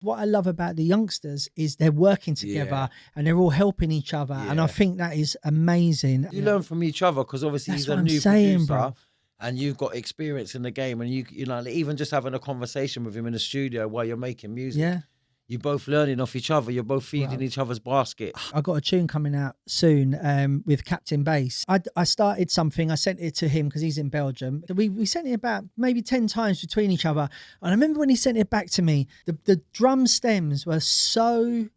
what I love about the youngsters is they're working together and they're all helping each other. And I think that is amazing. You learn from each other because obviously he's a new producer and you've got experience in the game, and you know, even just having a conversation with him in the studio while you're making music. Yeah. You're both learning off each other. You're both feeding each other's basket. I got a tune coming out soon with Captain Bass. I started something. I sent it to him because he's in Belgium. We sent it about maybe 10 times between each other. And I remember when he sent it back to me, the drum stems were so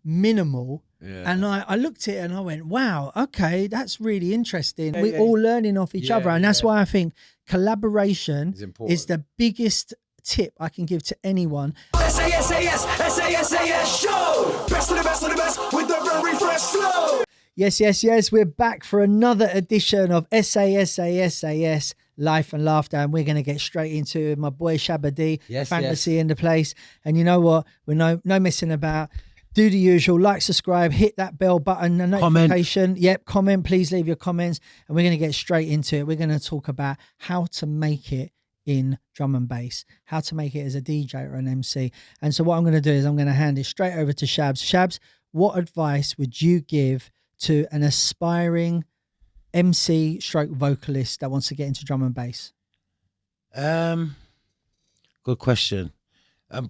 minimal. Yeah. And I looked at it and I went, wow, okay, that's really interesting. We're all learning off each other. And that's why I think collaboration is the biggest tip I can give to anyone. SaSaSaS, SaSaSaS show. Best of the best of the best with the very fresh flow. Yes. We're back for another edition of SaSaSaS Life and Laughter, and we're going to get straight into it. My boy Shabba D, Fantasy in the place. And you know what? We're no messing about. Do the usual, like, subscribe, hit that bell button, a notification. Comment. Yep, comment. Please leave your comments. And we're going to get straight into it. We're going to talk about how to make it in drum and bass, how to make it as a DJ or an MC. And so what I'm going to do is I'm going to hand it straight over to Shabs. Shabs, what advice would you give to an aspiring MC stroke vocalist that wants to get into drum and bass? Good question.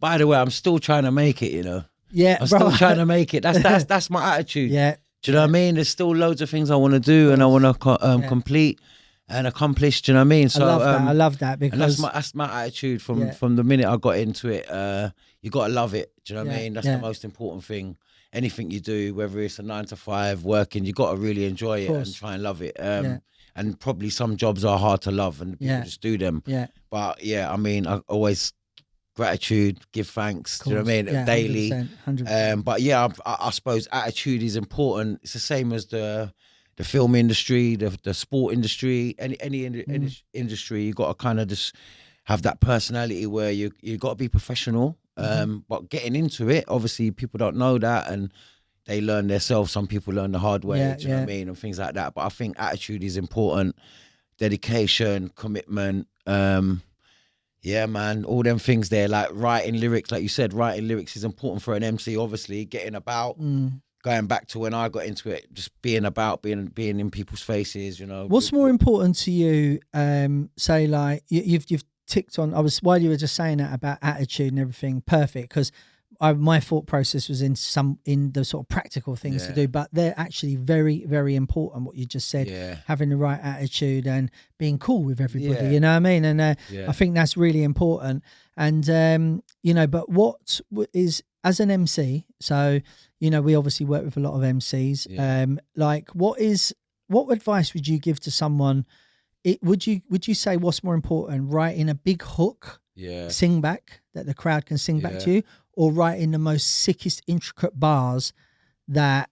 By the way, I'm still trying to make it, you know. Yeah, I'm still trying to make it. That's my attitude. Yeah. Do you know what I mean? There's still loads of things I want to do and I want to complete and accomplish. Do you know what I mean? So I love that because that's my attitude from the minute I got into it. You got to love it. Do you know what I mean? That's the most important thing. Anything you do, whether it's a 9 to 5 working, you got to really enjoy it and try and love it. And probably some jobs are hard to love and people just do them. Yeah. But yeah, I mean, I always gratitude, give thanks. Do you know what I mean? Yeah, daily. 100%. But yeah, I suppose attitude is important. It's the same as the film industry, the sport industry, any industry. You got to kind of just have that personality where you got to be professional. But getting into it, obviously people don't know that and they learn themselves. Some people learn the hard way. Do you know what I mean? And things like that. But I think attitude is important. Dedication, commitment. Yeah, man, all them things there, like writing lyrics, like you said, writing lyrics is important for an MC, obviously, getting about, going back to when I got into it, just being about, being in people's faces, you know. What's more important to you, say like, you've ticked on, while you were just saying that about attitude and everything, perfect, because my thought process was in the sort of practical things to do, but they're actually very, very important. What you just said, having the right attitude and being cool with everybody, you know what I mean? And I think that's really important. And you know, but what is, as an MC, so you know, we obviously work with a lot of MCs. Like, what advice would you give to someone? Would you say what's more important, writing a big hook, sing back that the crowd can sing back to you, or writing the most sickest intricate bars that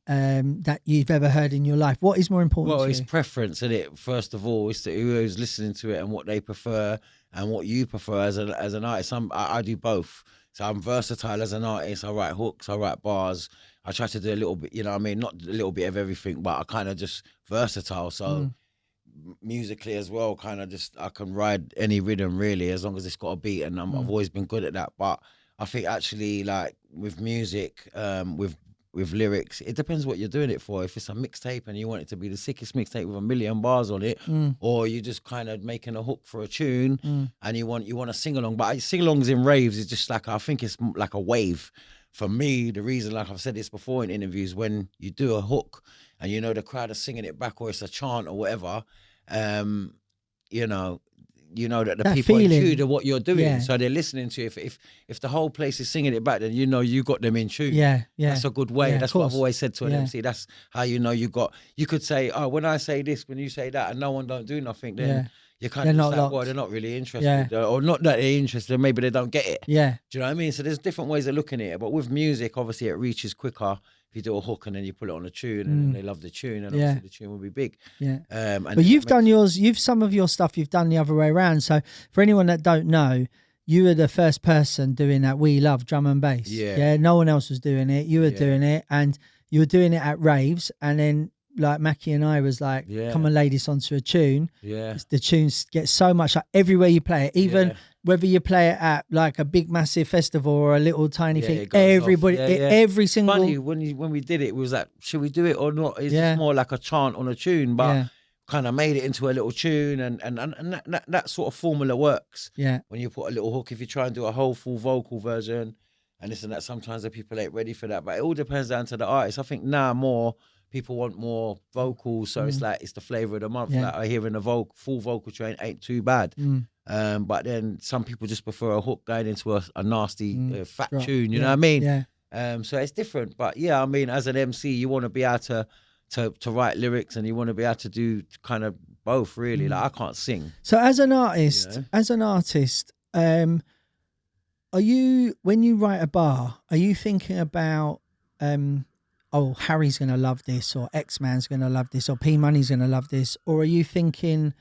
you've ever heard in your life? What is more important to you? Well, it's preference, isn't it? First of all, it's who's listening to it and what they prefer and what you prefer as an artist. I do both. So I'm versatile as an artist. I write hooks, I write bars. I try to do a little bit, you know what I mean? Not a little bit of everything, but I kind of just versatile. So musically as well, kind of just, I can ride any rhythm really, as long as it's got a beat, and I've always been good at that. But I think actually, like with music, with lyrics, it depends what you're doing it for. If it's a mixtape and you want it to be the sickest mixtape with 1 million bars on it, or you're just kind of making a hook for a tune and you want to sing along. But sing-alongs in raves is just like, I think it's like a wave. For me, the reason, like I've said this before in interviews, when you do a hook and you know the crowd are singing it back, or it's a chant or whatever, you know that the people are in tune to what you're doing, so they're listening to you. If the whole place is singing it back, then you know you got them in tune. That's a good way. That's what I've always said to an MC. That's how you know you could say, oh, when I say this, when you say that, and no one don't do nothing, then you're kind of like, well, they're not really interested, or not that they're interested, maybe they don't get it. Do you know what I mean? So there's different ways of looking at it. But with music, obviously it reaches quicker. If you do a hook and then you put it on a tune and they love the tune, and obviously the tune will be big. But you've done yours, some of your stuff you've done the other way around. So for anyone that don't know, you were the first person doing that We Love drum and bass. No one else was doing it. You were doing it, and you were doing it at raves, and then like Mackie and I was like, Yeah. come and lay this onto a tune. Yeah. The tunes get so much like everywhere you play it, even Yeah. whether you play it at like a big massive festival or a little tiny Yeah, thing, it goes off. everybody, Yeah, yeah. every single. Funny when we did it, it was like, should we do it or not? It's Yeah. just more like a chant on a tune, but Yeah. kind of made it into a little tune, and that sort of formula works. Yeah. When you put a little hook, if you try and do a whole full vocal version, and this and that, sometimes the people ain't ready for that. But it all depends down to the artist. I think now more people want more vocals, so it's like it's the flavor of the month. Yeah. Like I hear in a full vocal train ain't too bad. But then some people just prefer a hook going into a nasty fat Right. tune. You know what I mean? Yeah. So it's different. But yeah, I mean, as an MC, you want to be able to write lyrics, and you want to be able to do kind of both. Really, like I can't sing. So as an artist, are you, when you write a bar, are you thinking about, oh, Harry's going to love this, or X-Man's going to love this, or P Money's going to love this, or are you thinking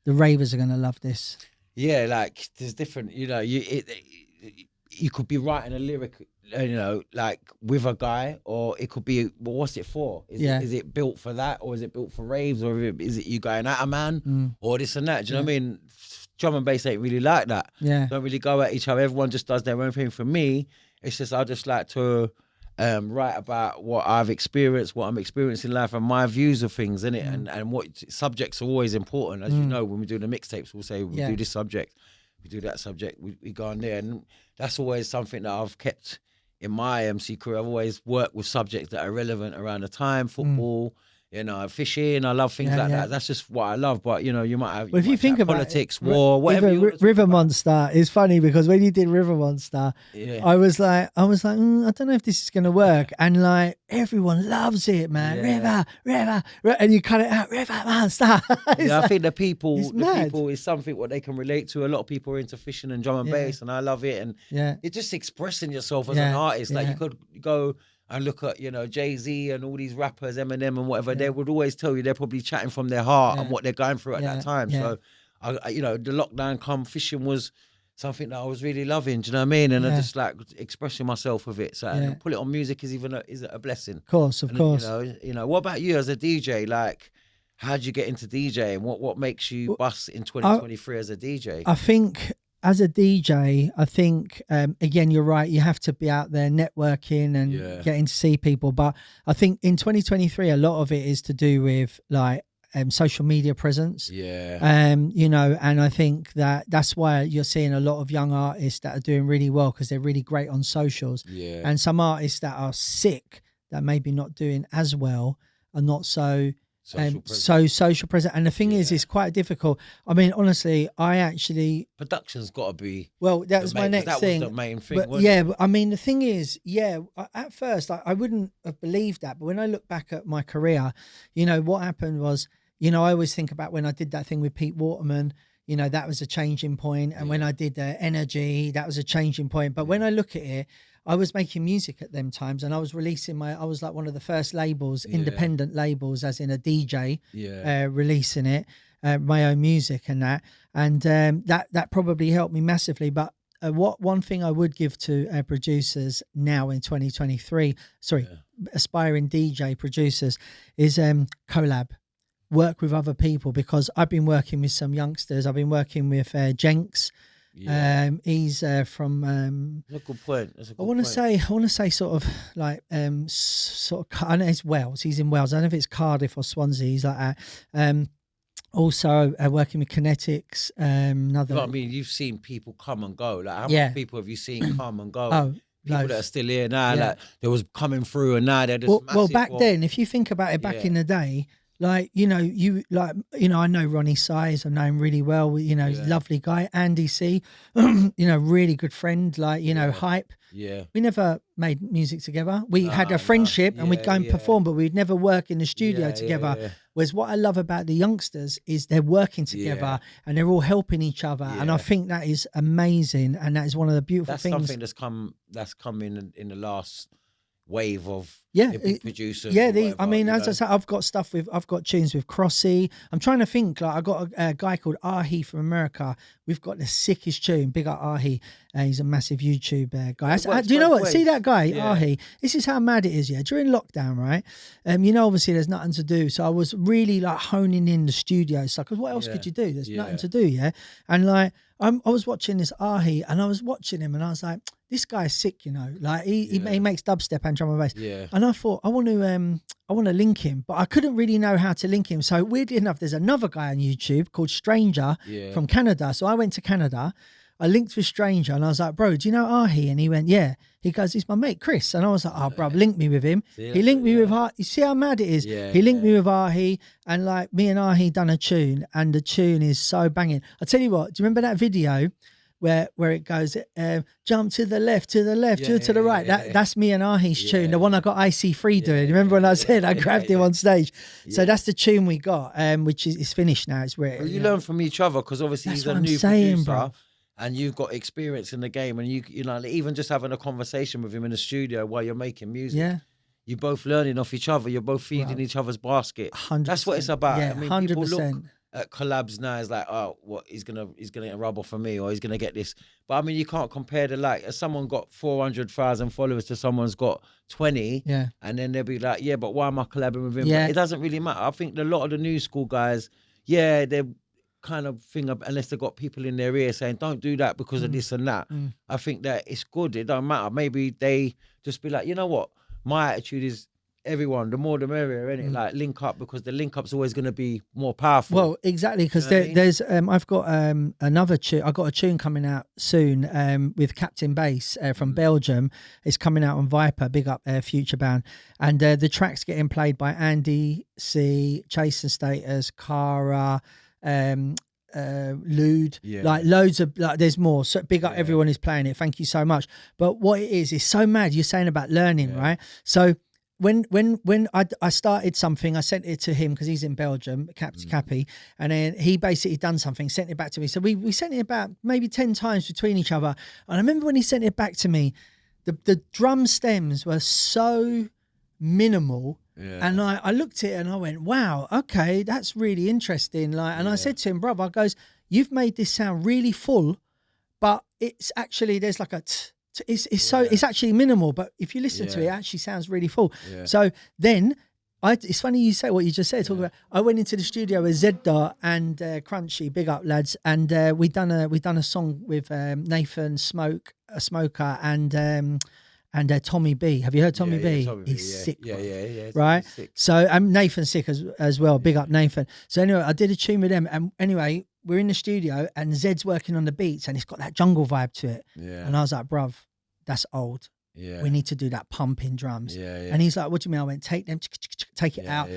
the ravers are going to love this? Yeah, like there's different, you know, you could be writing a lyric, you know, like with a guy, or it could be, well, what's it for? Is it built for that, or is it built for raves, or is it you going at a man, or this and that? Do you know what I mean? Drum and bass ain't really like that. Yeah. Don't really go at each other. Everyone just does their own thing. For me, it's just I just like to write about what I've experienced, what I'm experiencing in life, and my views of things, innit? And what subjects are always important. As you know, when we do the mixtapes, we'll say we do this subject, we do that subject, we go on there, and that's always something that I've kept in my MC career. I've always worked with subjects that are relevant around the time, football. You know, fishing. I love things like that. That's just what I love. But you know, you might have. Well, if you think about politics, war, whatever. River Monster is funny, because when you did River Monster, I was like, I don't know if this is going to work, and like everyone loves it, man. River, and you cut it out, River Monster. Yeah, I think the people is something what they can relate to. A lot of people are into fishing and drum and bass, and I love it. And it's just expressing yourself as an artist. Like you could go and look at, you know, Jay-Z and all these rappers, Eminem and whatever, they would always tell you they're probably chatting from their heart and what they're going through at that time. So, I, you know, the lockdown fishing was something that I was really loving, do you know what I mean? And I just like expressing myself with it. So and put it on music is even is a blessing. Of course. You know, what about you as a DJ? Like, how did you get into DJing? What makes you bust in 2023 as a DJ? I think as a DJ, I think, again, you're right. You have to be out there networking and getting to see people. But I think in 2023, a lot of it is to do with like social media presence. You know, and I think that's why you're seeing a lot of young artists that are doing really well, because they're really great on socials. And some artists that are sick, that maybe not doing as well, are not so social present. And the thing is, it's quite difficult. I mean, honestly, production's got to be, well, that was my next thing. That was the main thing, but but I mean, the thing is, at first I wouldn't have believed that, but when I look back at my career, you know, what happened was, you know, I always think about when I did that thing with Pete Waterman, you know, that was a changing point. And when I did Energy, that was a changing point. But when I look at it, I was making music at them times, and I was releasing I was like one of the first labels, independent labels, as in a DJ, releasing it, my own music and that. And that probably helped me massively. But one thing I would give to producers now in 2023, aspiring DJ producers, is collab. Work with other people, because I've been working with some youngsters. I've been working with Jenks. He's from that's a good point. I want to say sort of like I know it's Wales. He's in Wales. I don't know if it's Cardiff or Swansea. He's like that. Also working with Kinetics. Another. I mean, you've seen people come and go. Like, how many people have you seen come and go? People that are still here now. Like, there was coming through, and now they're just well, back then, if you think about it, back in the day. Like, you know, I know Ronnie Size. I know him really well. You know, he's a lovely guy. Andy C, you know, really good friend. Like, you know, Hype. Yeah. We never made music together. We had a friendship and we'd go and perform, but we'd never work in the studio together. Whereas what I love about the youngsters is they're working together and they're all helping each other. And I think that is amazing. And that is one of the beautiful things. That's something that's come in the last wave of Yeah, big producers. yeah. or whatever, I mean, you as I know? say, I've got tunes with Crossy. I'm trying to think. Like, I got a guy called Ahi from America. We've got the sickest tune. Big up Ahi. He's a massive YouTube guy. It works Do you know both what? See ways. that guy, Yeah. Ahi? This is how mad it is. Yeah, during lockdown, right? You know, obviously there's nothing to do, so I was really like honing in the studio stuff. Because what else could you do? There's nothing to do. Yeah, and like I was watching this Ahi, and I was watching him, and I was like, this guy's sick. You know, like he makes dubstep and drum and bass. Yeah. And I thought I want to link him, but I couldn't really know how to link him. So weirdly enough, there's another guy on YouTube called Stranger from Canada. So I went to Canada, I linked with Stranger, and I was like, bro, do you know Ahi? And he went, yeah. He goes, he's my mate Chris. And I was like, oh, bro, link me with him. He linked me with Ahi. You see how mad it is? Yeah, he linked me with Ahi, and like me and Ahi done a tune, and the tune is so banging. I'll tell you what, do you remember that video where it goes, jump to the left, to the right? That's me and Ahi's tune, the one I got IC3 doing. Remember when I said I grabbed him on stage? So that's the tune we got, which is finished now. It's where Well, you learn from each other, because obviously That's he's a what I'm new saying, producer, bro. and you've got experience in the game, and you know, even just having a conversation with him in the studio while you're making music. Yeah. You're both learning off each other. You're both feeding each other's basket. 100%. That's what it's about. Yeah, I mean, people 100%. look at collabs now as like, oh, what he's gonna get rubber for me, or he's gonna get this. But I mean, you can't compare the like. If someone got 400,000 followers to someone's got 20, and then they'll be like, yeah, but why am I collabing with him? Yeah. But it doesn't really matter. I think a lot of the new school guys, they're kind of thing up, unless they've got people in their ear saying, don't do that because of this and that. I think that it's good. It don't matter. Maybe they just be like, you know what? My attitude is, everyone, the more the merrier, innit? Like, link up, because the link up's always going to be more powerful. Well, exactly, because You know what I mean? there's I've got another tune. I've got a tune coming out soon with Captain Bass from Belgium. It's coming out on Viper. Big up Future Bound, and the track's getting played by Andy C, Chase and Status, Cara, Lude, like loads of, like, there's more. So big up everyone who's playing it. Thank you so much. But what it is so mad. You're saying about learning, right? So when I started something, I sent it to him because he's in Belgium, Cappy, and then he basically done something, sent it back to me. So we sent it about maybe 10 times between each other. And I remember when he sent it back to me, the drum stems were so minimal. And I looked at it and I went, wow, okay, that's really interesting. Like, and I said to him, bro, I goes, you've made this sound really full, but it's actually, there's like a it's actually minimal, but if you listen to it, it actually sounds really full. So then it's funny you say what you just said. Talk about, I went into the studio with Zedda and Crunchy, big up lads, and we done a song with Nathan Smoker and Tommy B. Have you heard Tommy B? He's sick. Yeah. Right. Sick. So Nathan's sick as well. Big up Nathan. So anyway, I did a tune with them, and anyway, we're in the studio and Zed's working on the beats, and it's got that jungle vibe to it. Yeah. And I was like, bruv, that's old. Yeah. We need to do that pumping drums. Yeah. And he's like, what do you mean? I went, take them, take it out.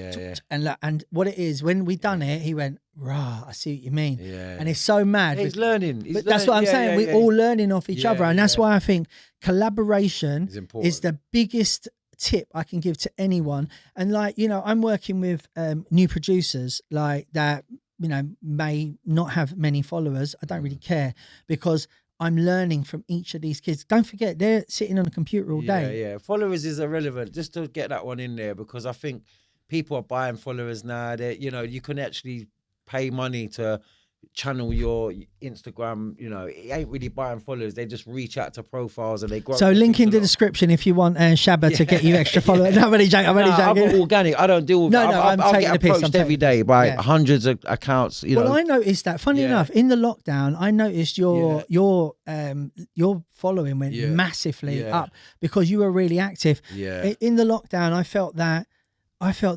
And what it is, when we done it, he went, rah, I see what you mean. Yeah. And it's so mad. He's learning. But that's what I'm saying. We're all learning off each other. And that's why I think collaboration is the biggest tip I can give to anyone. And like, you know, I'm working with new producers like that, you know, may not have many followers. I don't really care, because I'm learning from each of these kids. Don't forget, they're sitting on a computer all day. Yeah. Followers is irrelevant. Just to get that one in there, because I think people are buying followers now. That, you know, you can actually pay money to channel your Instagram. You know, it ain't really buying followers. They just reach out to profiles and they grow. So link in the description if you want Shabba to get you extra followers. No, I'm only joking. I'm only joking. I've got organic. I don't deal with. I'm I'll taking get the piss. approached every day by hundreds of accounts. You know. I noticed that. Funny enough, in the lockdown, I noticed your following went massively up because you were really active. Yeah. In the lockdown, I felt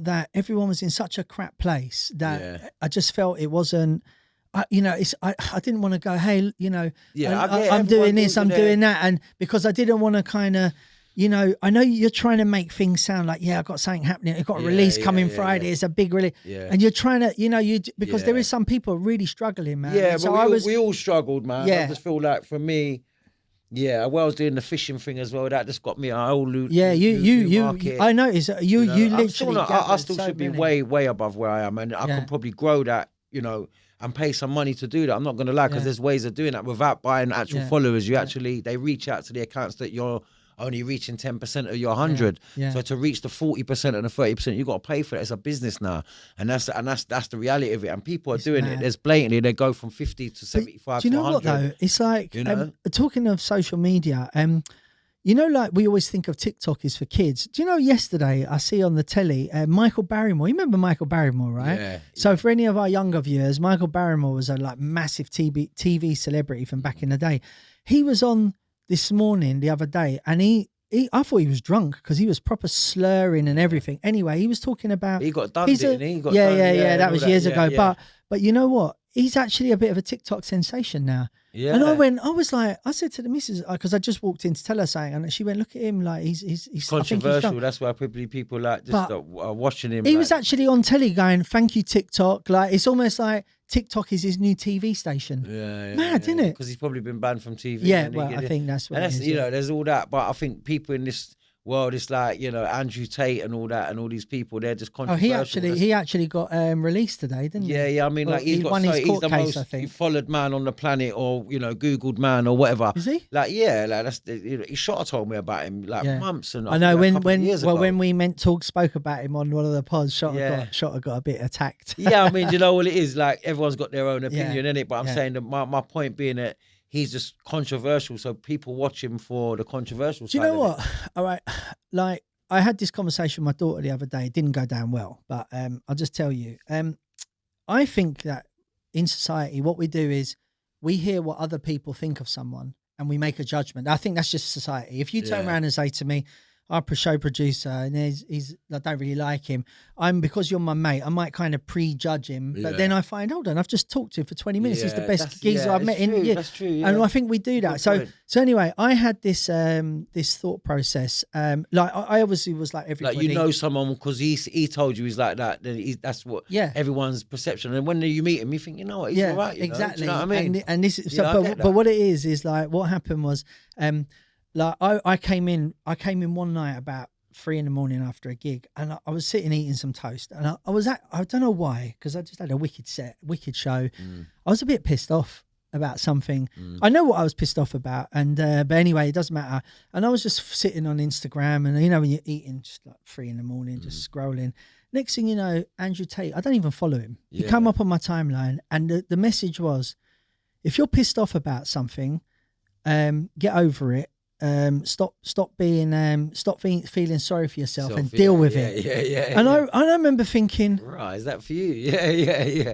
that everyone was in such a crap place that I just felt it wasn't. You know, I didn't want to go, hey, you know, I'm doing this, I'm doing that, and because I didn't want to kind of, you know, I know you're trying to make things sound like, I've got something happening, I've got a release coming Friday, it's a big release, and you're trying to, you know, because there is some people really struggling, man. Yeah, so but we all struggled, man. Yeah. I just feel like for me, I was doing the fishing thing as well. That just got me a whole loot. You market. I noticed you literally. I still should be way above where I am, and I can probably grow that, you know, and pay some money to do that. I'm not going to lie, because there's ways of doing that without buying actual followers. You actually, they reach out to the accounts that you're only reaching 10% of your 100. Yeah. So to reach the 40% and the 30%, you got to pay for it. It's a business now, and that's the reality of it. And people are doing it. There's blatantly they go from 50 to 75. Do you know to 100. what though? It's like, You know? talking of social media, you know, like we always think of TikTok is for kids. Do you know, yesterday I see on the telly, Michael Barrymore. You remember Michael Barrymore, right? Yeah. So for any of our younger viewers, Michael Barrymore was a like massive TV celebrity from back in the day. He was on this morning, the other day, and I thought he was drunk because he was proper slurring and everything. Anyway, he was talking about... He got done, didn't he? He got yeah, done, yeah, that was years ago. yeah. But you know what? He's actually a bit of a TikTok sensation now. Yeah. And I said to the missus, because I just walked in to tell her something, and she went, look at him, like he's controversial. That's why people like just are watching him. He was actually on telly going, thank you, TikTok. Like, it's almost like TikTok is his new TV station. Yeah, mad, isn't it? Because he's probably been banned from TV. Yeah, well, I think that's what and it that's, is. you know, there's all that, but I think people in this world, it's like, you know, Andrew Tate and all that, and all these people, they're just controversial. He actually got released today, didn't he? Yeah. I mean, Well, like he's court the case, I most think. followed man on the planet, or you know, Googled man, or whatever. Is he? Like, yeah, like that's you know, he shot told me about him like months and I know when years ago. when we spoke about him on one of the pods, Shotta got a bit attacked. Yeah, I mean, you know what it is, like everyone's got their own opinion in it, but I'm Yeah. saying that my point being that he's just controversial, so people watch him for the controversial Do you side know of what? All right, like I had this conversation with my daughter the other day. It didn't go down well, but I'll just tell you. I think that in society, what we do is we hear what other people think of someone and we make a judgment. I think that's just society. If you turn around and say to me, I'm a show producer and I don't really like him, because you're my mate, I might kind of prejudge him. But then I find, hold on, I've just talked to him for 20 minutes. He's the best geezer I've met in years. That's true, yeah. And I think we do that. Good point. So anyway, I had this this thought process. Like I obviously was like everybody. Like, you know someone because he told you he's like that, then that's what everyone's perception. And when you meet him, you think, you know what, he's all right. Exactly. Do you know what I mean? And this is but what it is like what happened was like I came in one night about 3 a.m. after a gig, and I was sitting eating some toast, and I don't know why, because I just had a wicked show. I was a bit pissed off about something. I know what I was pissed off about, and but anyway, it doesn't matter. And I was just sitting on Instagram, and you know when you're eating just like 3 a.m, just scrolling. Next thing you know, Andrew Tate, I don't even follow him. He come up on my timeline, and the message was, if you're pissed off about something, get over it. Stop feeling sorry for yourself and deal with it. Yeah. And I remember thinking, right, is that for you? Yeah.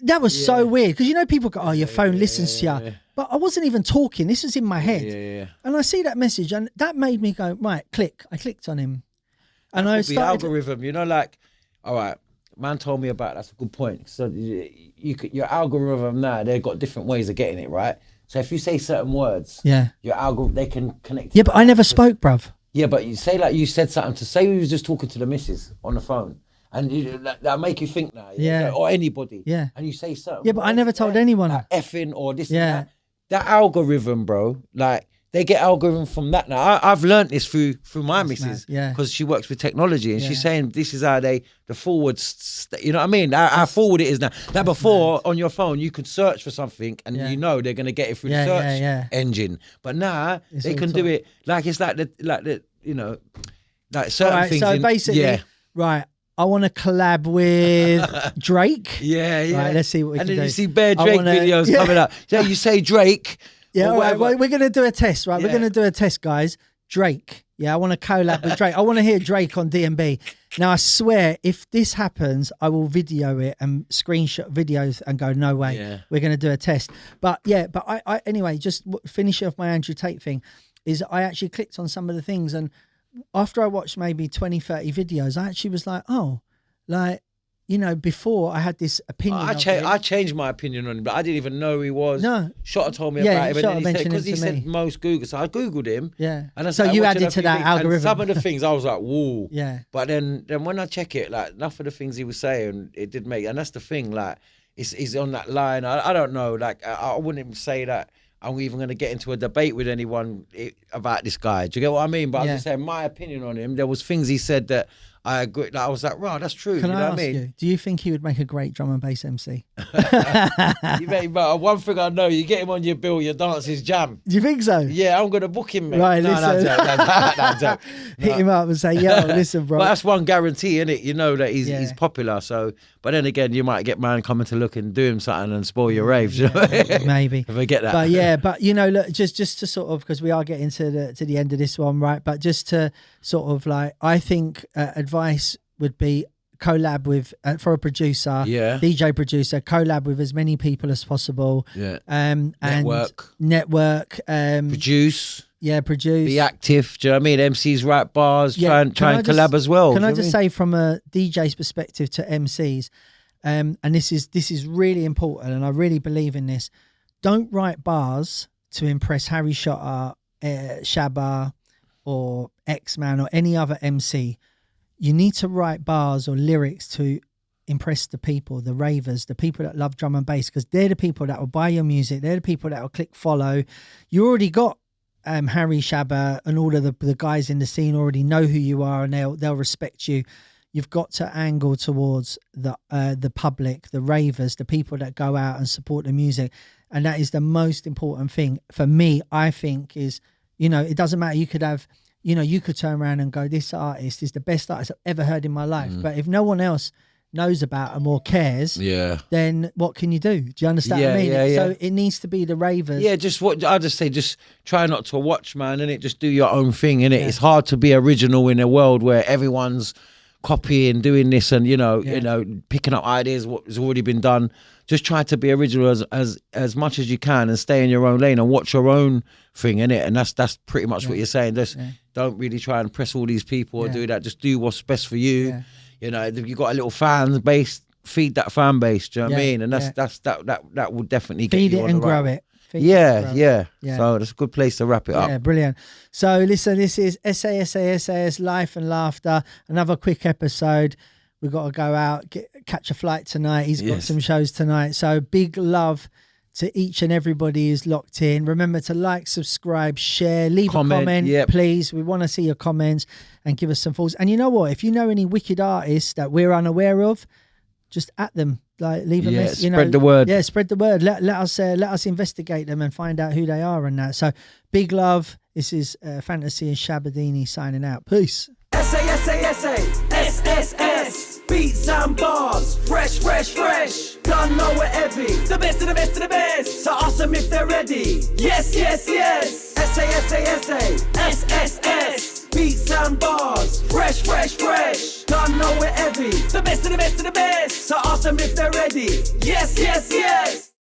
That was so weird, because you know people go, oh, your phone listens to you, but I wasn't even talking. This was in my head, and I see that message, and that made me go, right, click. I clicked on him, and I started. Algorithm, you know, like, all right, man told me about. That's a good point. So your algorithm now, they've got different ways of getting it right. So if you say certain words, your algorithm, they can connect. Yeah, but I never spoke, bruv. Yeah, but you say, like, you said something to say we was just talking to the missus on the phone, and that make you think now, or anybody, and you say something. Yeah, but I never told anyone. Like effing or this and that. That algorithm, bro, like, they get algorithm from that now. I've learned this through my missus, because she works with technology, and she's saying this is how the forwards, you know what I mean? How forward it is now. That before on your phone you could search for something and you know they're gonna get it through the search engine, but now they can do it like it's like the you know, like certain things. So basically, right. I want to collab with Drake. Yeah. Right, let's see what we can do. And then you see bare Drake videos coming up. So you say Drake. Yeah, all right. Well, we're going to do a test, right? We're going to do a test, guys. Drake. Yeah, I want to collab with Drake. I want to hear Drake on D&B. Now, I swear, if this happens, I will video it and screenshot videos and go, no way, we're going to do a test. But I anyway, just finish off my Andrew Tate thing, is I actually clicked on some of the things, and after I watched maybe 20, 30 videos, I actually was like, oh, like, you know, before I had this opinion. I changed my opinion on him, but I didn't even know who he was. No. Shotta told me about him, and then because he said most Google, so I Googled him. Yeah. And so you added to that algorithm. And some of the things I was like, whoa. Yeah. But then when I check it, like, enough of the things he was saying, it did make, and that's the thing, like, it's on that line. I don't know, like, I wouldn't even say that I'm even going to get into a debate with anyone about this guy. Do you get what I mean? But I'm just saying my opinion on him. There was things he said that I agree. Like, I was like, wow, that's true. Can you I know ask what I mean? you? Do you think he would make a great drum and bass MC? You mate, but one thing I know, you get him on your bill, your dance is jam. Do you think so? Yeah, I'm gonna book him, mate. Right, no, listen. no, joke. Hit him up and say, yo, listen, bro. But that's one guarantee, innit? You know that he's Yeah. popular. So, but then again, you might get man coming to look and do him something and spoil your raves. You know? Maybe. If I get that. But yeah, but you know, look, just to sort of, because we are getting to the end of this one, right? But just to sort of like, I think advice would be collab with for a producer, Yeah. DJ producer, collab with as many people as possible. Yeah. And Network. Produce. Yeah, produce. Be active. Do you know what I mean? MCs write bars. Yeah. Try and collab as well. Can do I you know just what say, from a DJ's perspective to MCs, and this is really important, and I really believe in this. Don't write bars to impress Harry Shotter, Shabba, or X-Man or any other MC. You need to write bars or lyrics to impress the people, the ravers, the people that love drum and bass, because they're the people that will buy your music. They're the people that will click follow. You already got Harry, Shabba, and all of the guys in the scene already know who you are, and they'll respect you. You've got to angle towards the public, the ravers, the people that go out and support the music, and that is the most important thing for me. I think is, you know, it doesn't matter. You could have, you know, you could turn around and go, this artist is the best artist I've ever heard in my life. But if no one else knows about them or cares, then what can you do? Do you understand what I mean? Yeah. So it needs to be the ravers. Yeah, just what I just say, just try not to watch, man, and just do your own thing, innit? It's hard to be original in a world where everyone's copying, doing this, and you know, picking up ideas what has already been done. Just try to be original as much as you can, and stay in your own lane and watch your own thing, innit? And that's pretty much what you're saying. Just don't really try and press all these people or do that. Just do what's best for you. Yeah. You know, if you got a little fan base, feed that fan base. Do you know what I mean? And that will definitely get feed you it on and the right. grow it. Yeah. So that's a good place to wrap it up. Yeah, brilliant. So listen, this is SaSaSaS Life and Laughter. Another quick episode. We've got to go out, catch a flight tonight. He's got some shows tonight. So big love to each and everybody who's locked in. Remember to like, subscribe, share, leave a comment, please. We want to see your comments and give us some thoughts. And you know what? If you know any wicked artists that we're unaware of, just at them. Like, leave a message. You know, spread the word. Yeah, spread the word. Let us investigate them and find out who they are and that. So big love. This is Fantasy and Shabadini signing out. Peace. SaSaSaS, beats and bars, fresh, don't know it heavy, the best of the best of the best, so awesome if they're ready, yes, SaSaSaS, beats and bars, fresh, don't know it heavy, the best of the best of the best, so awesome if they're ready, yes,